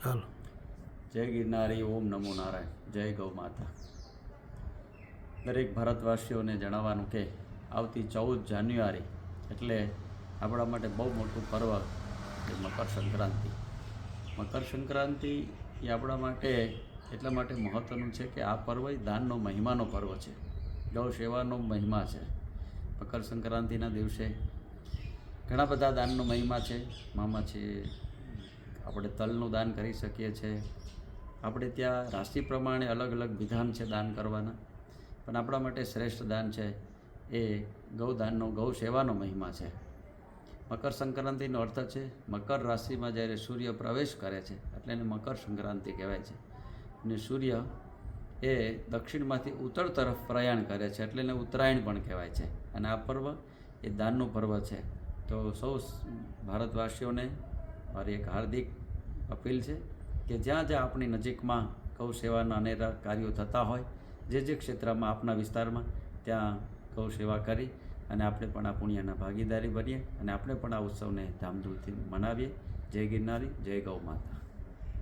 હાલો. જય ગિરનારી, ઓમ નમો નારાયણ, જય ગૌ માતા. દરેક ભારતવાસીઓને જણાવવાનું કે આવતી 14 જાન્યુઆરી એટલે આપણા માટે બહુ મોટું પર્વ છે મકર સંક્રાંતિ. મકર સંક્રાંતિ એ આપણા માટે એટલા માટે મહત્ત્વનું છે કે આ પર્વ એ દાનનો મહિમાનો પર્વ છે, ગૌ સેવાનો મહિમા છે. મકર સંક્રાંતિના દિવસે ઘણા બધા દાનનો મહિમા છે. મામા છે, આપણે તલનું દાન કરી શકીએ છીએ. આપણે ત્યાં રાશિ પ્રમાણે અલગ અલગ વિધાન છે દાન કરવાના, પણ આપણા માટે શ્રેષ્ઠ દાન છે એ ગૌદાનનો, ગૌ સેવાનો મહિમા છે. મકર સંક્રાંતિનો અર્થ છે મકર રાશિમાં જ્યારે સૂર્ય પ્રવેશ કરે છે એટલે એને મકર સંક્રાંતિ કહેવાય છે. અને સૂર્ય એ દક્ષિણમાંથી ઉત્તર તરફ પ્રયાણ કરે છે એટલે એને ઉત્તરાયણ પણ કહેવાય છે. અને આ પર્વ એ દાનનું પર્વ છે. તો સૌ ભારતવાસીઓને મારી એક હાર્દિક અપીલ છે કે જ્યાં જ્યાં આપણી નજીકમાં ગૌ સેવાના અનેરા કાર્યો થતા હોય, જે ક્ષેત્રમાં આપના વિસ્તારમાં, ત્યાં ગૌ સેવા કરી અને આપણે પણ આ પુણ્યના ભાગીદારી બનીએ અને આપણે પણ આ ઉત્સવને ધામધૂમથી મનાવીએ. જય ગિરનારી, જય ગૌ માતા.